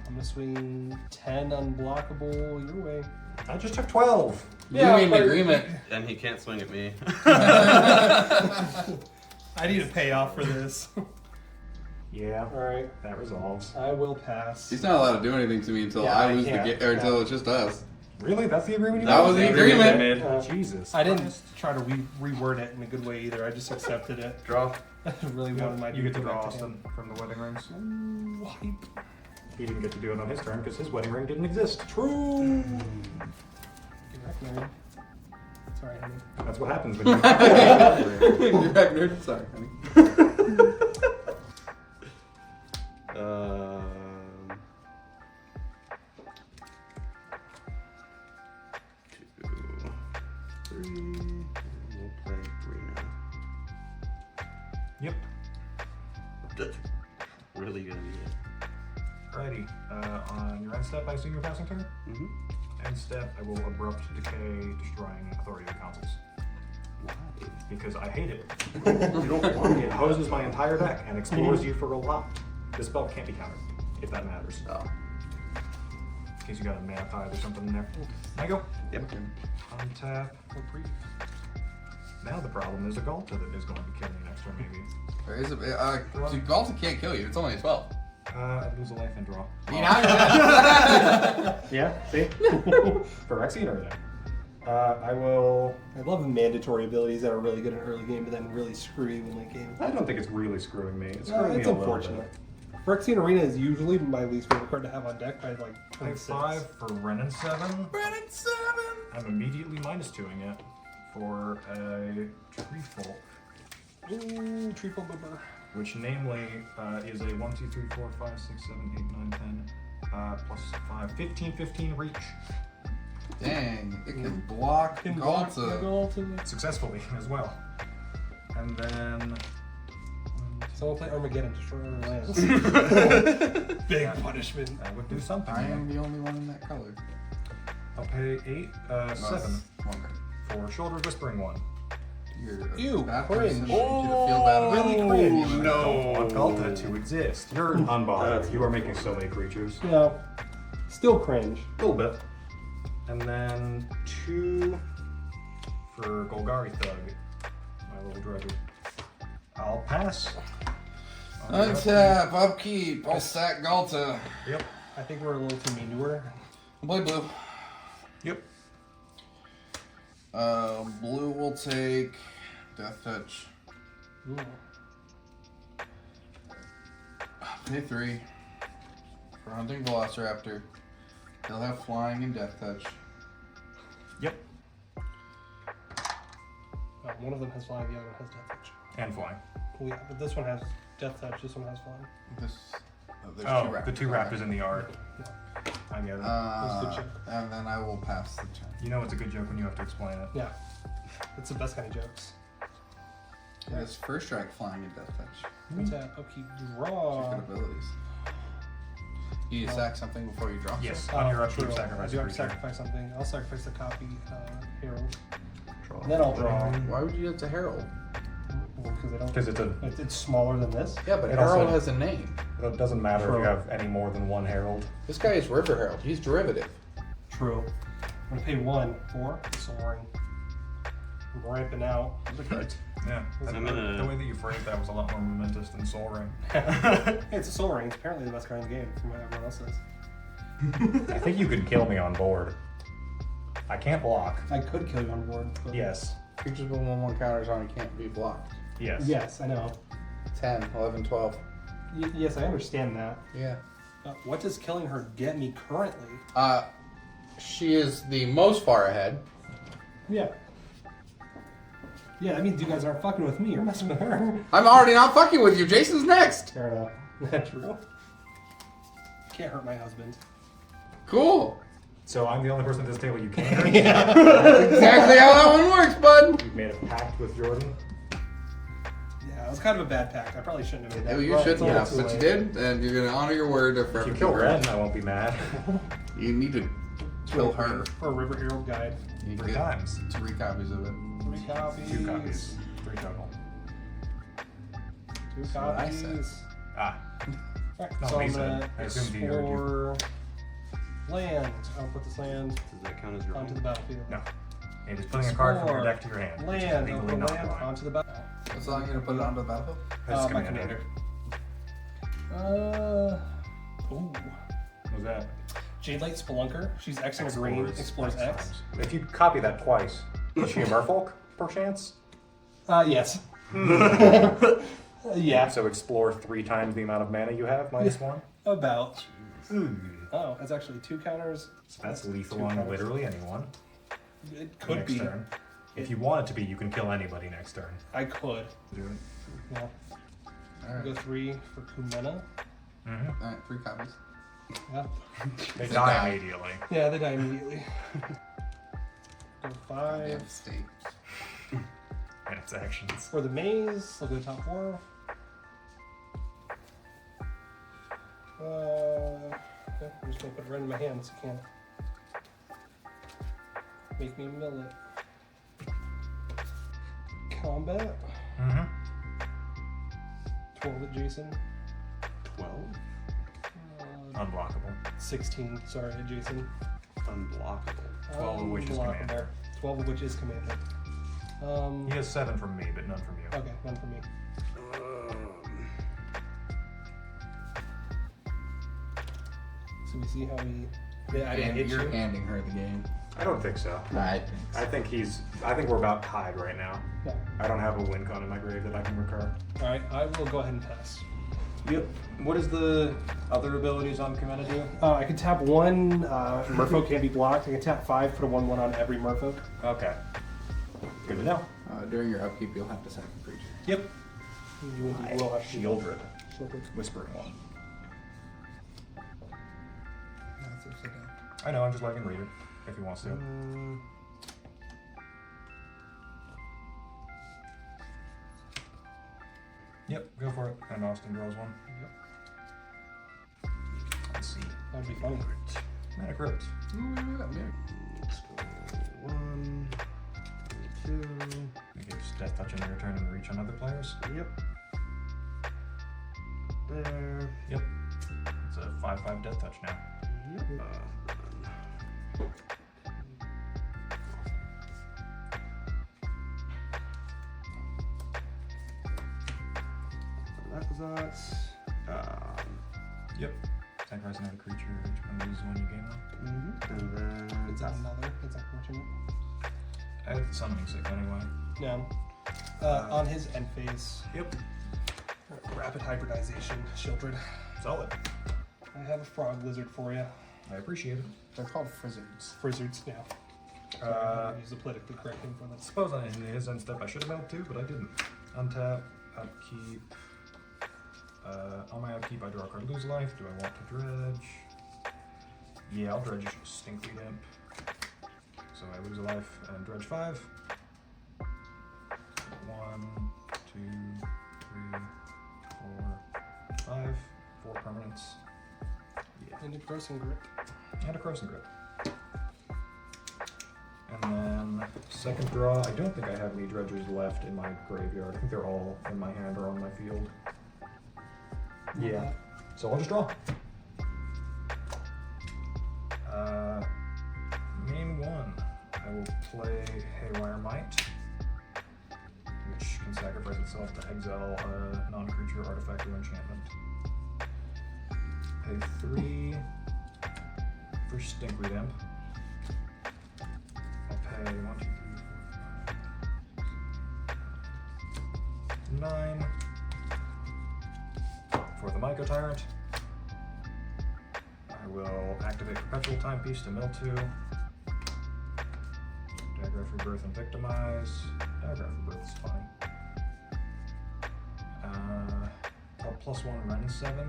I'm gonna swing 10 unblockable your way. I just took 12. You made an agreement. And he can't swing at me. I need a payoff for this. Yeah, Alright, that resolves. I will pass. He's not allowed to do anything to me until Yeah, I lose the can't. game, or until it's just us. Really? That's the agreement you That made? was the agreement. made. Uh, Jesus. I didn't try to reword it in a good way either. I just accepted it. Draw. I really wanted my You get to dude draw back to Austynn from the wedding rings. him. Hype. He didn't get to do it on his turn because his wedding ring didn't exist. True. Get back, nerd. Sorry, honey. That's what happens when you. You're back, nerd. Sorry, honey. Two, 3. We'll play 3 now. Yep. That's really gonna be it. Alrighty. On your end step, I assume you're passing turn? Mm-hmm. End step, I will abrupt decay, destroying authority of councils. Why? Because I hate it. You don't want it. It hoses my entire deck and explores you for a lot. This spell can't be countered, if that matters. Oh. In case you got a mana tithe or something in there. There you go. Yep. Untap. Reprieve. Now the problem is a Galta that is going to kill me next turn, maybe. There is a Galta can't kill you. It's only a 12. I lose a life and draw. You know, you're Yeah, see? For Rexy and everything. I will... I love mandatory abilities that are really good in early game, but then really screw you in late game. I don't think it's really screwing me. It's screwing me It's a little unfortunate. bit. Phyrexian Arena is usually my least favorite card to have on deck by like I have 26. 5 for Renin 7. Brennan 7. I'm immediately -2ing it for a Treefolk, Ooh, triple bubber. which namely is a 1, 2, 3, 4, 5, 6, 7, 8, 9, 10, plus 5, 15, 15 reach. Dang, it can block Galta. Successfully as well. And then... Someone play Armageddon, destroy other lands. Big punishment. That would do something. I am the only one in that color. I'll pay 7 Longer. for Shoulder Whispering 1. You're a Ew, bad cringe. person. I want you to feel bad about Really it. cringe. no. I don't want Galta to exist. You're unbothered. You are making so many creatures. No. Still cringe. A little bit. And then 2 for Golgari Thug, my little drudger. I'll pass. Untap, upkeep, I'll sack Galta. Yep. I think we're a little too mean to her. Play blue. Yep. Blue will take Death Touch. Ooh. Day 3. For hunting Velociraptor. They'll have flying and death touch. Yep. One of them has flying, the other one has death touch. And flying. Well, yeah, but this one has death touch, this one has flying. This, there's Oh, two the two raptors in the yard. I get it. That's a good joke. And then I will pass the turn. You know it's a good joke when you have to explain it. Yeah. It's the best kind of jokes. It has first strike, flying, and death touch. Tap, upkeep, She's draw. got abilities. You need to sack something before you draw. Yes, Oh, on your upkeep, true. sacrifice I do a have to creature. sacrifice something. I'll sacrifice the copy Herald. Draw. Then I'll draw. Why would you have to Herald? Because I don't. Because It's smaller than this. Yeah, but It Herald also- has a name. it doesn't matter True. if you have any more than one herald. This guy is River Herald. He's derivative. True. I'm gonna pay 1 for soaring. I'm ramping out. Yeah, I'm gonna- the way that you phrased that was a lot more momentous than soaring. It's a soaring. It's apparently the best card in the game, from what everyone else says. I think you could kill me on board. I can't block. I could kill you on board. But Yes. Creatures with 1/1 counters on it can't be blocked. Yes. Yes, I know. 10, 11, 12. Yes, I understand that. Yeah. What does killing her get me currently? She is the most far ahead. Yeah. Yeah, that means you guys aren't fucking with me. You're messing with her. I'm already not fucking with you. Jason's next. Fair enough. That's true. Can't hurt my husband. Cool. So I'm the only person at this table you can. Exactly how that one works, bud. You've made a pact with Jordan. Yeah, it was kind of a bad pact. I probably shouldn't have made that. You but shouldn't it's have, too but you late. did, and you're gonna honor your word of If you kill Ren, I won't be mad. You need to kill her. For a River Herald guide. You 3 get times. 3 copies of it. 3 copies. 2 copies. 3 total. 2 That's what I copies. said. Ah. Alright, Not so what I'm he gonna said. I assumed he heard you. explore land. I'll put this land Does that count as your onto the hand? battlefield. No. It is putting a card from your Explore deck to your hand. which is Land. I'll legally put not land blind. onto the battlefield. What's allowing you to put it onto the battlefield? That's My commander. Ooh. What's that? Jade Light Spelunker. She's X and a green. Explores X. times. If you copy that twice, is she a merfolk, perchance? Yes. Yeah. So explore 3 times the amount of mana you have, -1? About. Oh, that's actually 2 counters. So that's lethal 2 on counters. literally anyone. It could next be. turn. If you want it to be, you can kill anybody next turn. I could. Do it. Yeah. Alright. Go 3 for Kumena. Mm-hmm. Alright, 3 copies. Yeah. They They die die. immediately. Yeah, they die immediately. Go They 5 have state. And its actions. for the maze. Look at the top 4. Yeah, I'm just gonna put it right in my hand so you can't make me mill it. Combat. Mm-hmm. 12 at Jason. 12? Unblockable. 16, sorry, at Jason. Unblockable. 12 of which is Unblockable. commander. 12 of which is commander. He has 7 from me, but none from you. Okay, none for me. So we see how we. Yeah, I didn't hit You're you. handing her the game. I don't think so. I I think we're about tied right now. Yeah. I don't have a win con in my grave that I can recur. Alright, I will go ahead and pass. Yep. What does the other abilities on Commander do? I can tap 1, Merfolk can't be blocked. I can tap 5, put a 1/1 on every Merfolk. Okay. Good to know. during your upkeep, you'll have to sack a creature. Yep. You will have to Shieldred. Shieldred. Whispering one. That's upside down. I know, I'm just letting him read it if he wants to. Yep, go for it. And Austynn draws one. Yep. Let's see. That'd be funny. Mana crypt. Let's go 1, 2. It gives death touch on your turn and reach on other players. Yep. There. Yep. It's a 5/5 death touch now. Yep. That was that. Yep. Sacrifice another creature. Each one loses one you gain one. And then It's not another. It's not fortunate. I have the summoning sick anyway. No. On his end phase. Yep. Rapid hybridization, Shieldred. Solid. I have a frog lizard for you. I appreciate it. They're called frizzards. Frizzards, yeah. Use the politically correct name for them. Suppose in his end step I should have milled too, but I didn't. Untap, upkeep. On my upkeep, I draw a card, lose life. Do I want to dredge? Yeah, I'll dredge Stinkweed Imp. So I lose a life and dredge 5. 1, 2, 3, 4, 5. 4 permanents. Yeah. And a crossing grip. And a Crossing Grip. And then second draw, I don't think I have any dredgers left in my graveyard. I think they're all in my hand or on my field. Yeah. So I'll just draw. Main 1. I will play Haywire Might, which can sacrifice itself to exile a non-creature artifact or enchantment. Pay 3 for Stinkweed Imp. I'll pay 1, 2, 3, 4, 5, 9 for the Mycotyrant. I will activate Perpetual Timepiece to mill 2. Diagram for Birth and Victimize. Diagram for Birth is fine. I'll +1 Ren 7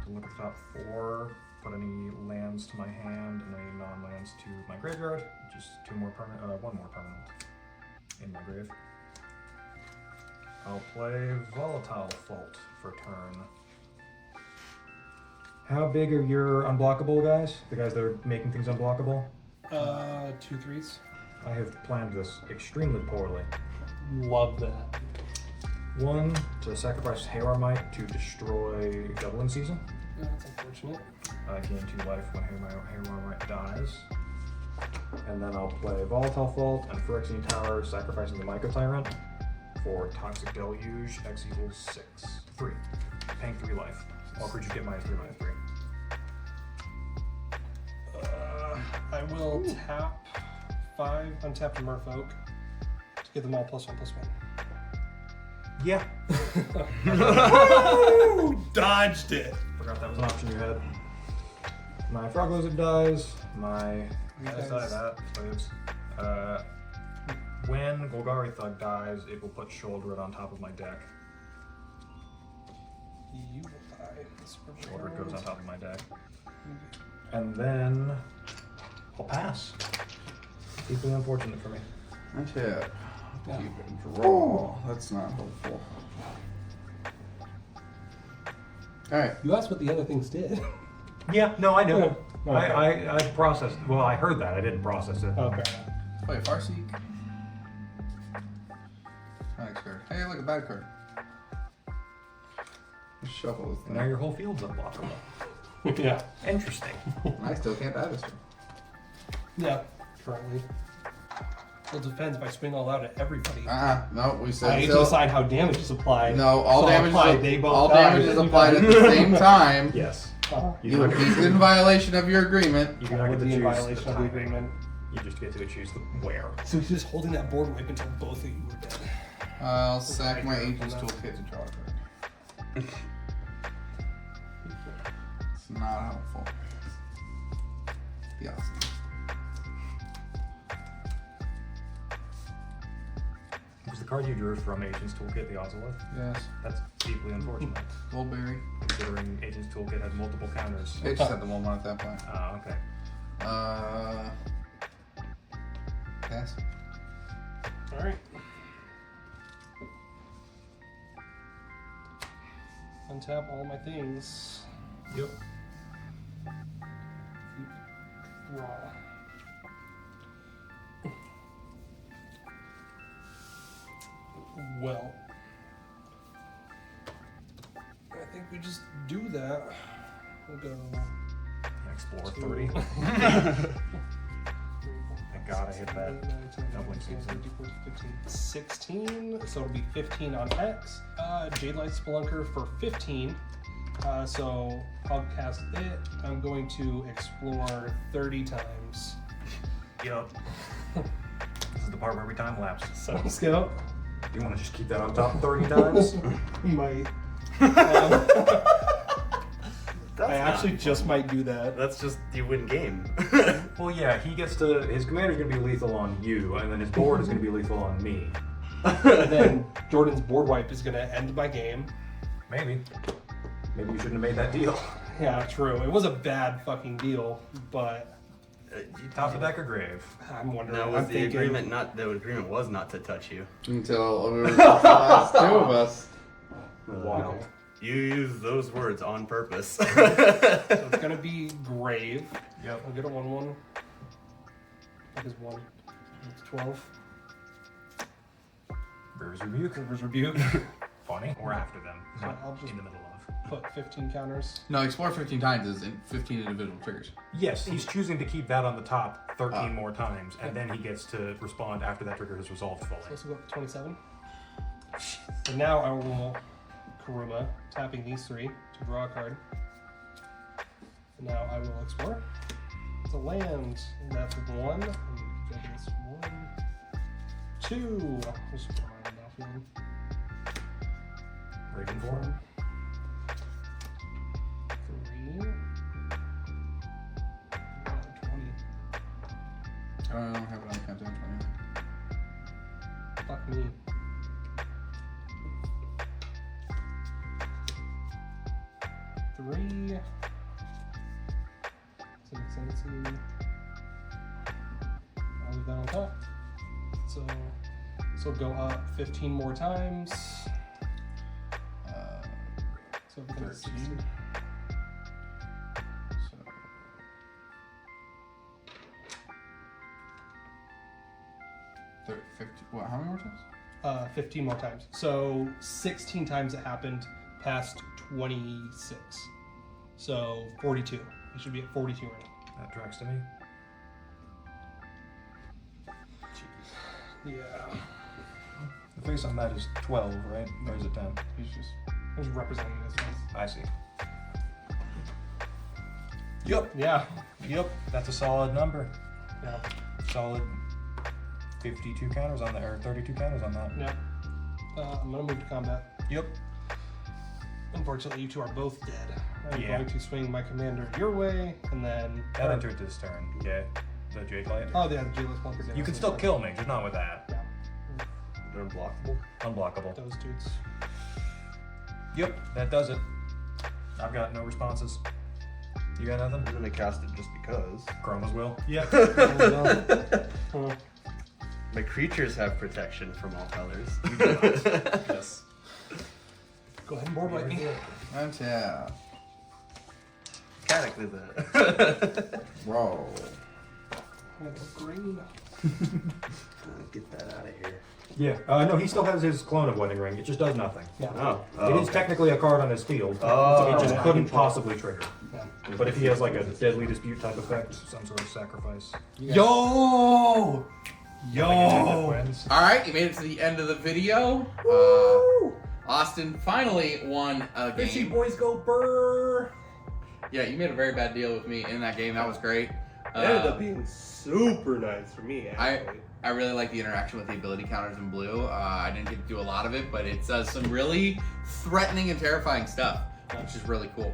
to look at the top 4. Put any lands to my hand and any non-lands to my graveyard. Just 1 more permanent in my grave. I'll play Volatile Fault for turn. How big are your unblockable guys? The guys that are making things unblockable? 2 3s. I have planned this extremely poorly. Love that. 1, to sacrifice Haywire Might to destroy Doubling Season. Yeah, that's unfortunate. I gain 2 life when Haywire Might dies. And then I'll play Volatile Fault and Phyrexian Tower, sacrificing the Mycotyrant for Toxic Deluge, X equals 3. Paying 3 life. All creatures get -3/-3. I will tap 5, untap the Merfolk to give them all +1/+1. Yeah. Dodged it. Forgot that was an option you had. My Frog Lizard dies. My Guys. that lives. When Golgari Thug dies, it will put Shoulder on top of my deck. You will die. Shoulder goes on top of my deck. And then I'll pass. Deeply unfortunate for me. Nice hit. Keep it draw. That's not helpful. Alright. You asked what the other things did. Yeah, no, I know. Yeah. I processed. Well, I heard that. I didn't process it. Okay. Wait, Farseek. Nice card. Hey, look, a bad card. Let's shuffle this And thing. now your whole field's unblockable. Yeah. Interesting. I still can't die this turn. Yeah. Currently. Well, it depends if I swing all out at everybody. No, we said I need to so. decide how damage is applied. No, all So damage applied, is, they both all die, damage is then you applied die. at the same time. Yes. You would be in violation of your agreement. You do not I get would to be in choose violation the of the timing. agreement. You just get to choose the where. So he's just holding that board wipe until both of you were dead. I'll sack my Agent's Toolkit to draw a card. It's not helpful. Be awesome. Was the card you drew from Agent's Toolkit the Ozolith? Yes. That's deeply unfortunate, Goldberry. considering Agent's Toolkit had multiple counters. It just had the 1/1 at that point. Oh, okay. Pass. Alright. Untap all my things. Yep. Raw. Well, I think we just do that. We'll go. Explore 2, 30. 3, Thank God I hit that doubling season. 16, so it'll be 15 on X. Jade Light Spelunker for 15. So I'll cast it. I'm going to explore 30 times. Yup. This is the part where we time lapse. Sounds good. Do you want to just keep that on top 30 times? Might. I actually just might do that. That's just you win game. Well, yeah, he gets to. His commander's gonna be lethal on you, and then his board is gonna be lethal on me. And then Jordan's board wipe is gonna end my game. Maybe. Maybe you shouldn't have made that deal. Yeah, true. It was a bad fucking deal, but Top of deck or grave? I'm wondering. No, I'm was the thinking, agreement not? The agreement was not to touch you. Until we were the last two of us. Wild. You use those words on purpose. So it's gonna be grave. Yep. I'll get a 1/1. That is 1. It's 12. River's Rebuke. River's Rebuke. Funny. Or after them. So Not I'll just in the middle of. put 15 counters. No, explore 15 times is 15 individual triggers. Yes, he's choosing to keep that on the top 13 more times, and then he gets to respond after that trigger is resolved fully. So this will go up to 27. So now I will Karuma, tapping these 3 to draw a card. And now I will explore. It's a land. And that's 1. And go to this 1, 2. Just put my battlefield. Raven 4. 3. 20. I don't have it on countdown 20. Fuck me. Three. So I'll leave that on top. So this will go up 15 more times. So 13. So. Thirty, 50, what, how many more times? 15 more times. So 16 times it happened past 26. So 42. You should be at 42 right now. That tracks to me. Yeah. The face on that is 12, right? Or is it 10? He's just representing this as. I see. Yep. Yeah. Yep, that's a solid number. Yeah. Solid 52 counters on that, or 32 counters on that. Yeah. I'm gonna move to combat. Yep. Unfortunately, you two are both dead. I'm Yeah. going to swing my commander your way, and then. That entered this turn. Okay. The Jade Light. Oh, yeah, the Jailers Bunker. You can still kill me, just not with that. Yeah. They're unblockable. Unblockable. Those dudes. Yep, that does it. I've got no responses. You got nothing? I'm gonna cast it just because. Chroma's will. Yep. My creatures have protection from all colors. Yes. Go ahead and board wipe me. Untap. Cataclysm. Roll. Green. Get that out of here. Yeah. No, he still has his clone of Wedding Ring. It just does nothing. Yeah. Oh. It is technically a card on his field. Oh. It just couldn't possibly trigger. Yeah. But if he has like a deadly dispute type effect, some sort of sacrifice. Yo! Yo! Wins. Alright, you made it to the end of the video. Austynn finally won a game. Fishy boys go burr. Yeah, you made a very bad deal with me in that game. That was great. It ended up being super nice for me, actually. I really like the interaction with the ability counters in blue. I didn't get to do a lot of it, but it does some really threatening and terrifying stuff, which is really cool.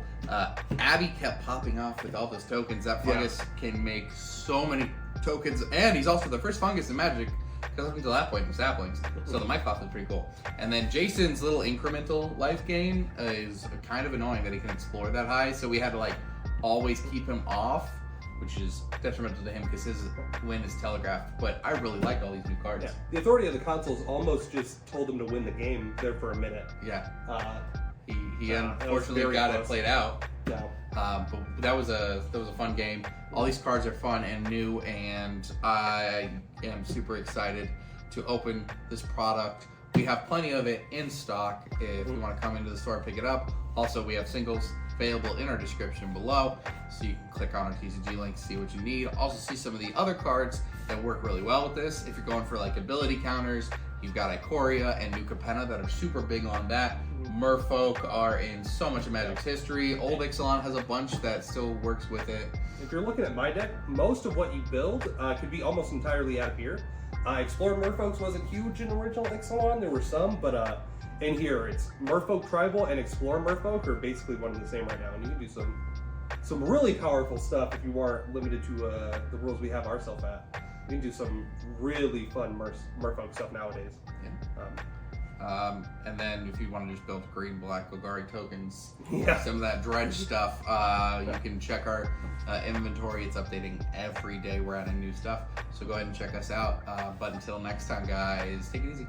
Abby kept popping off with all those tokens. That fungus can make so many tokens, and he's also the first fungus in Magic, because up until that point, it was saplings. So the Mycotyrant is pretty cool. And then Jason's little incremental life gain is kind of annoying that he can explore that high, so we had to like always keep him off, which is detrimental to him because his win is telegraphed. But I really like all these new cards. Yeah. The authority of the consoles almost just told him to win the game there for a minute. Yeah. He that was unfortunately very got close. it played out. Yeah. But that was a fun game. All these cards are fun and new, and I am super excited to open this product. We have plenty of it in stock if you want to come into the store and pick it up. Also, we have singles available in our description below, so you can click on our TCG link, see what you need. Also see some of the other cards that work really well with this. If you're going for like ability counters, you've got Ikoria and New Capenna that are super big on that. Merfolk are in so much of Magic's history. Old Ixalan has a bunch that still works with it. If you're looking at my deck, most of what you build could be almost entirely out of here. Explorer Merfolks wasn't huge in original Ixalan. There were some, but in here, it's Merfolk Tribal and Explorer Merfolk are basically one and the same right now, and you can do some really powerful stuff if you aren't limited to the rules we have ourselves at. You can do some really fun Merfolk stuff nowadays. Yeah. And then if you want to just build green, black Golgari tokens, Yeah. some of that dredge stuff, you can check our inventory. It's updating every day. We're adding new stuff. So go ahead and check us out. But until next time, guys, take it easy.